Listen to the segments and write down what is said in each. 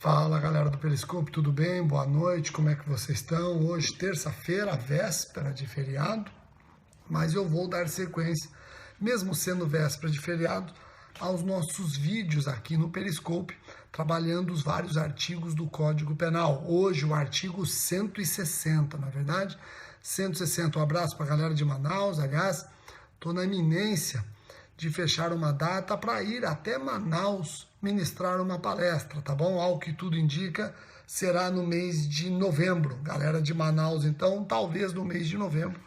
Fala galera do Periscope, tudo bem? Boa noite, como é que vocês estão? Hoje, terça-feira, véspera de feriado, mas eu vou dar sequência, mesmo sendo véspera de feriado, aos nossos vídeos aqui no Periscope, trabalhando os vários artigos do Código Penal. Hoje, o artigo 160, na verdade, 160. Um abraço para a galera de Manaus, aliás, estou na iminência de fechar uma data para ir até Manaus ministrar uma palestra, tá bom? Ao que tudo indica, será no mês de novembro. Galera de Manaus, então, talvez no mês de novembro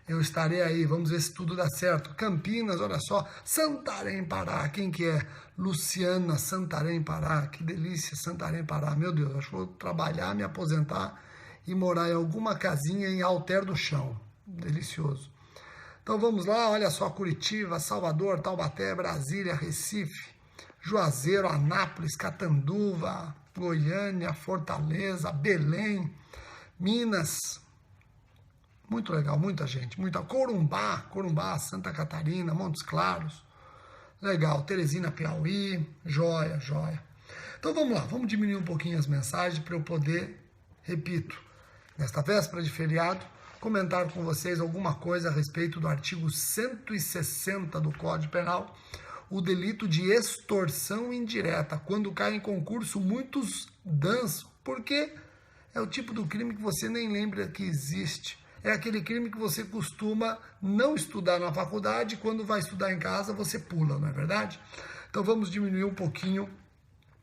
eu estarei aí. Vamos ver se tudo dá certo. Campinas, olha só, Santarém, Pará. Quem que é? Luciana, Santarém, Pará. Que delícia, Santarém, Pará. Meu Deus, acho que vou trabalhar, me aposentar e morar em alguma casinha em Alter do Chão. Delicioso. Então vamos lá, olha só, Curitiba, Salvador, Taubaté, Brasília, Recife, Juazeiro, Anápolis, Catanduva, Goiânia, Fortaleza, Belém, Minas, muito legal, muita gente, muita, Corumbá, Santa Catarina, Montes Claros, legal, Teresina, Piauí, joia. Então vamos lá, vamos diminuir um pouquinho as mensagens para eu poder, repito, nesta véspera de feriado, comentar com vocês alguma coisa a respeito do artigo 160 do Código Penal, o delito de extorsão indireta. Quando cai em concurso, muitos dançam, porque é o tipo do crime que você nem lembra que existe. É aquele crime que você costuma não estudar na faculdade, quando vai estudar em casa você pula, não é verdade? Então vamos diminuir um pouquinho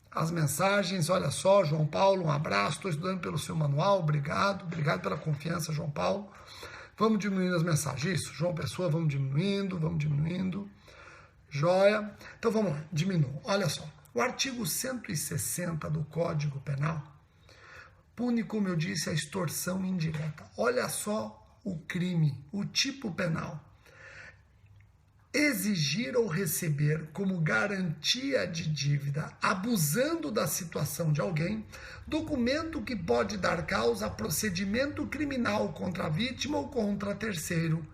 as mensagens. Olha só, João Paulo, um abraço, estou estudando pelo seu manual, obrigado pela confiança, João Paulo. Vamos diminuindo as mensagens, isso, João Pessoa, vamos diminuindo, joia. Então vamos lá, diminuam, olha só, o artigo 160 do Código Penal pune, como eu disse, a extorsão indireta. Olha só o crime, o tipo penal. Exigir ou receber como garantia de dívida, abusando da situação de alguém, documento que pode dar causa a procedimento criminal contra a vítima ou contra terceiro.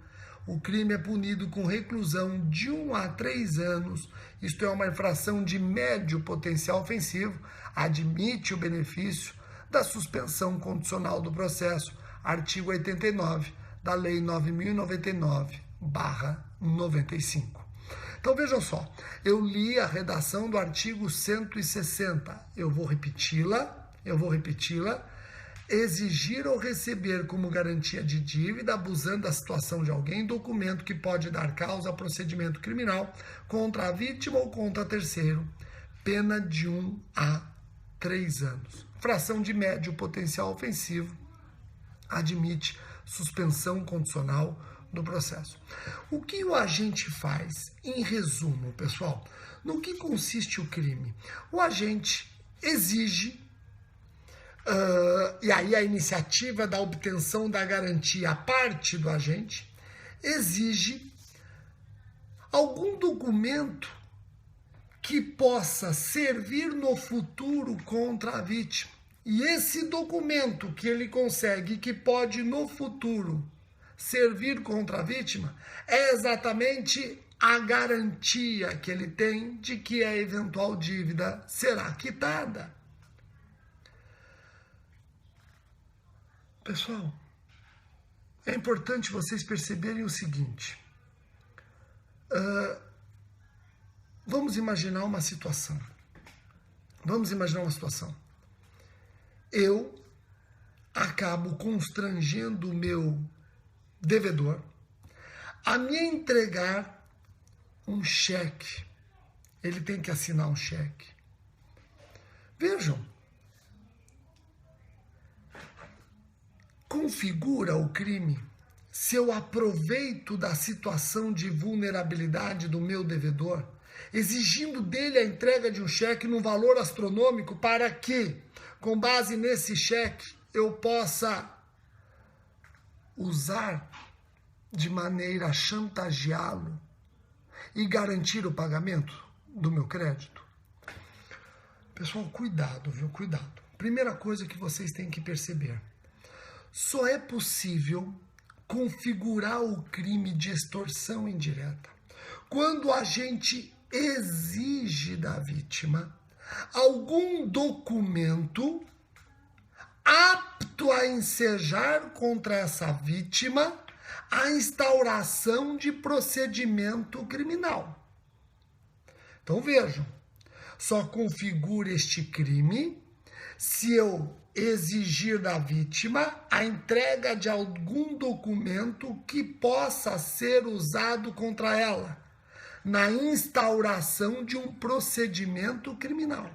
O crime é punido com reclusão de 1 a 3 anos, isto é uma infração de médio potencial ofensivo, admite o benefício da suspensão condicional do processo, artigo 89 da Lei 9.099/95. Então vejam só, eu li a redação do artigo 160, eu vou repeti-la, exigir ou receber como garantia de dívida, abusando da situação de alguém, documento que pode dar causa a procedimento criminal contra a vítima ou contra terceiro, pena de 1 a 3 anos. Fração de médio potencial ofensivo, admite suspensão condicional do processo. O que o agente faz? Em resumo, pessoal, no que consiste o crime? O agente exige, e aí a iniciativa da obtenção da garantia, a parte do agente, exige algum documento que possa servir no futuro contra a vítima. E esse documento que ele consegue, que pode no futuro servir contra a vítima, é exatamente a garantia que ele tem de que a eventual dívida será quitada. Pessoal, é importante vocês perceberem o seguinte. Vamos imaginar uma situação. Eu acabo constrangendo o meu devedor a me entregar um cheque. Ele tem que assinar um cheque. Vejam, configura o crime se eu aproveito da situação de vulnerabilidade do meu devedor, exigindo dele a entrega de um cheque num valor astronômico para que, com base nesse cheque, eu possa usar de maneira a chantageá-lo e garantir o pagamento do meu crédito. Pessoal, cuidado, viu? Cuidado. Primeira coisa que vocês têm que perceber. Só é possível configurar o crime de extorsão indireta quando a gente exige da vítima algum documento apto a ensejar contra essa vítima a instauração de procedimento criminal. Então vejam, só configura este crime se eu exigir da vítima a entrega de algum documento que possa ser usado contra ela na instauração de um procedimento criminal.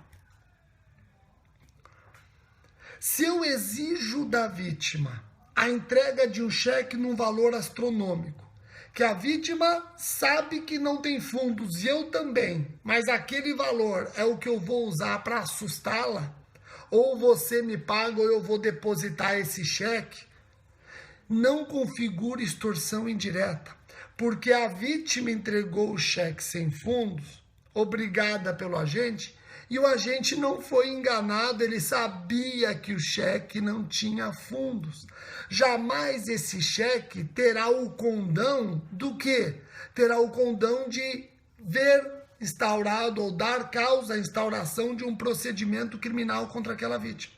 Se eu exijo da vítima a entrega de um cheque num valor astronômico, que a vítima sabe que não tem fundos, e eu também, mas aquele valor é o que eu vou usar para assustá-la, ou você me paga ou eu vou depositar esse cheque, não configura extorsão indireta, porque a vítima entregou o cheque sem fundos, obrigada pelo agente, e o agente não foi enganado, ele sabia que o cheque não tinha fundos. Jamais esse cheque terá o condão do quê? Terá o condão de ver instaurado ou dar causa à instauração de um procedimento criminal contra aquela vítima.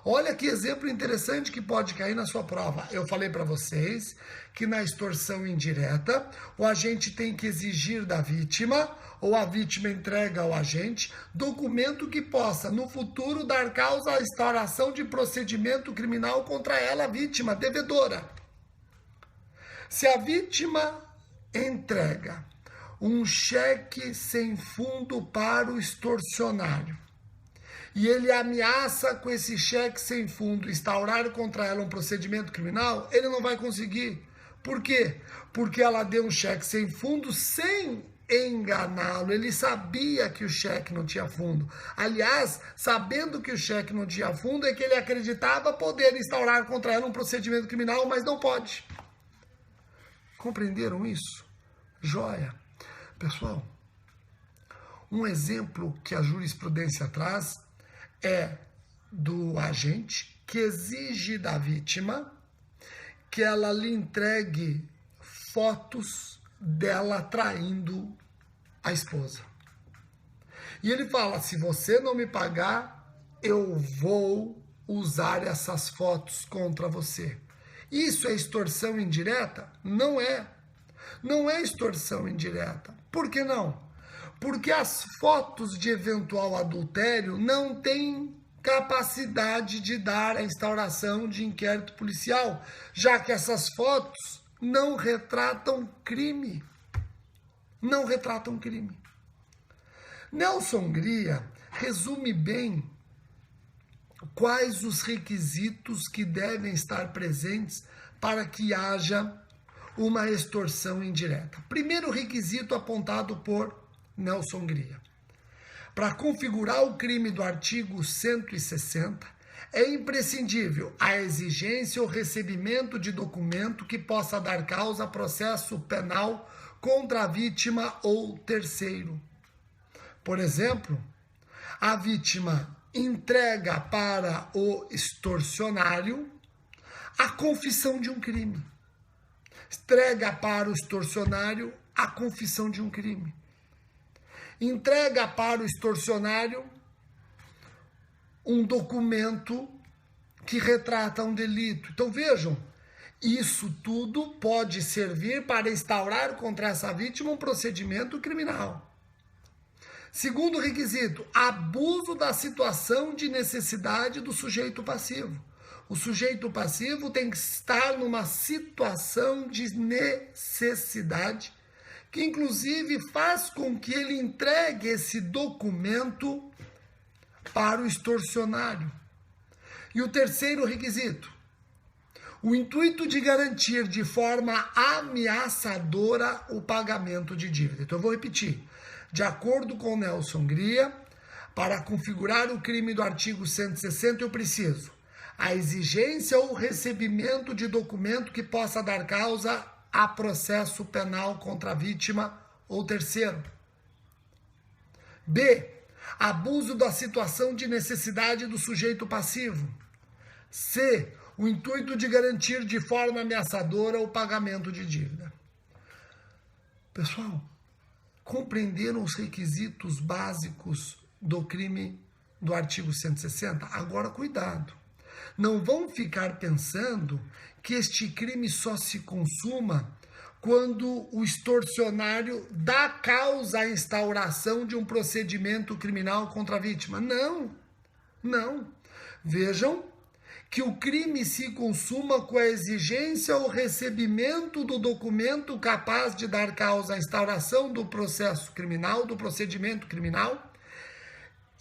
Olha que exemplo interessante que pode cair na sua prova. Eu falei para vocês que na extorsão indireta, o agente tem que exigir da vítima, ou a vítima entrega ao agente, documento que possa, no futuro, dar causa à instauração de procedimento criminal contra ela, a vítima, devedora. Se a vítima entrega um cheque sem fundo para o extorsionário, e ele ameaça com esse cheque sem fundo instaurar contra ela um procedimento criminal, ele não vai conseguir. Por quê? Porque ela deu um cheque sem fundo sem enganá-lo. Ele sabia que o cheque não tinha fundo. Aliás, sabendo que o cheque não tinha fundo, é que ele acreditava poder instaurar contra ela um procedimento criminal, mas não pode. Compreenderam isso? Joia. Pessoal, um exemplo que a jurisprudência traz é do agente que exige da vítima que ela lhe entregue fotos dela traindo a esposa. E ele fala, se você não me pagar, eu vou usar essas fotos contra você. Isso é extorsão indireta? Não é. Não é extorsão indireta. Por que não? Porque as fotos de eventual adultério não têm capacidade de dar a instauração de inquérito policial, já que essas fotos não retratam crime. Não retratam crime. Nelson Hungria resume bem quais os requisitos que devem estar presentes para que haja uma extorsão indireta. Primeiro requisito apontado por Nelson Hungria. Para configurar o crime do artigo 160, é imprescindível a exigência ou recebimento de documento que possa dar causa a processo penal contra a vítima ou terceiro. Por exemplo, a vítima entrega para o extorsionário a confissão de um crime. Entrega para o extorsionário a confissão de um crime. Entrega para o extorsionário um documento que retrata um delito. Então vejam, isso tudo pode servir para instaurar contra essa vítima um procedimento criminal. Segundo requisito, abuso da situação de necessidade do sujeito passivo. O sujeito passivo tem que estar numa situação de necessidade, que inclusive faz com que ele entregue esse documento para o extorsionário. E o terceiro requisito, o intuito de garantir de forma ameaçadora o pagamento de dívida. Então eu vou repetir. De acordo com Nelson Hungria, para configurar o crime do artigo 160, eu preciso a exigência ou recebimento de documento que possa dar causa a processo penal contra a vítima ou terceiro. B. Abuso da situação de necessidade do sujeito passivo. C. O intuito de garantir de forma ameaçadora o pagamento de dívida. Pessoal, compreenderam os requisitos básicos do crime do artigo 160? Agora, cuidado. Não vão ficar pensando que este crime só se consuma quando o extorsionário dá causa à instauração de um procedimento criminal contra a vítima. Não, não. Vejam que o crime se consuma com a exigência ou recebimento do documento capaz de dar causa à instauração do processo criminal, do procedimento criminal,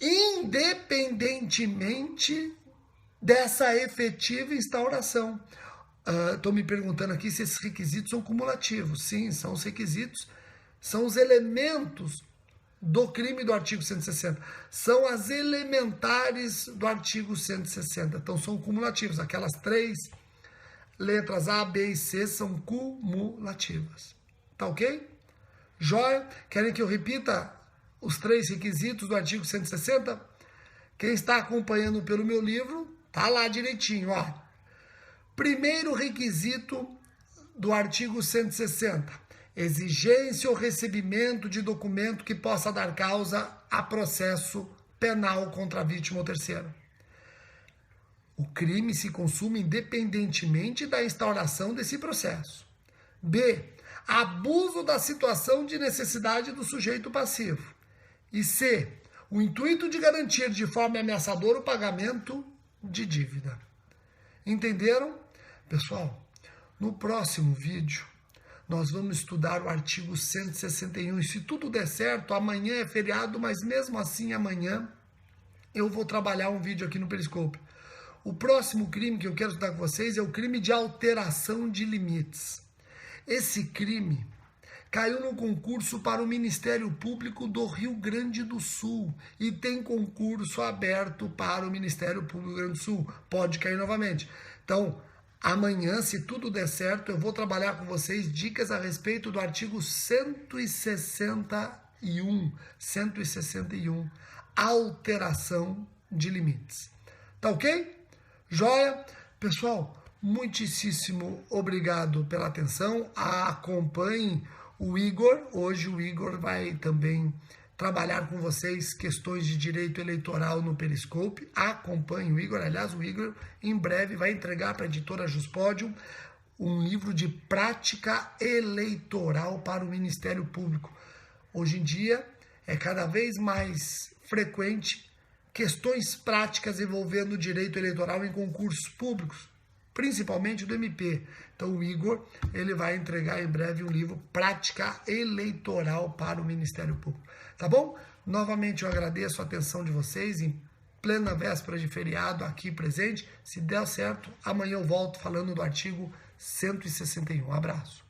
independentemente dessa efetiva instauração. Estou me perguntando aqui se esses requisitos são cumulativos. Sim, são os requisitos, são os elementos do crime do artigo 160. São as elementares do artigo 160. Então, são cumulativos. Aquelas 3 letras A, B e C são cumulativas. Tá ok? Joia? Querem que eu repita os 3 requisitos do artigo 160? Quem está acompanhando pelo meu livro, tá lá direitinho, ó. Primeiro requisito do artigo 160, exigência ou recebimento de documento que possa dar causa a processo penal contra a vítima ou terceiro. O crime se consuma independentemente da instauração desse processo. B, abuso da situação de necessidade do sujeito passivo. E C, o intuito de garantir de forma ameaçadora o pagamento de dívida. Entenderam? Pessoal, no próximo vídeo, nós vamos estudar o artigo 161. E se tudo der certo, amanhã é feriado, mas mesmo assim amanhã eu vou trabalhar um vídeo aqui no Periscope. O próximo crime que eu quero estudar com vocês é o crime de alteração de limites. Esse crime caiu no concurso para o Ministério Público do Rio Grande do Sul e tem concurso aberto para o Ministério Público do Rio Grande do Sul. Pode cair novamente. Então, amanhã, se tudo der certo, eu vou trabalhar com vocês dicas a respeito do artigo 161. 161. Alteração de limites. Tá ok? Joia? Pessoal, muitíssimo obrigado pela atenção. Acompanhem o Igor. Hoje o Igor vai também trabalhar com vocês questões de direito eleitoral no Periscope. Acompanhe o Igor. Aliás, o Igor em breve vai entregar para a editora Juspodium um livro de prática eleitoral para o Ministério Público. Hoje em dia é cada vez mais frequente questões práticas envolvendo o direito eleitoral em concursos públicos, principalmente do MP. Então o Igor, ele vai entregar em breve um livro Prática Eleitoral para o Ministério Público. Tá bom? Novamente eu agradeço a atenção de vocês em plena véspera de feriado aqui presente. Se der certo, amanhã eu volto falando do artigo 161. Um abraço.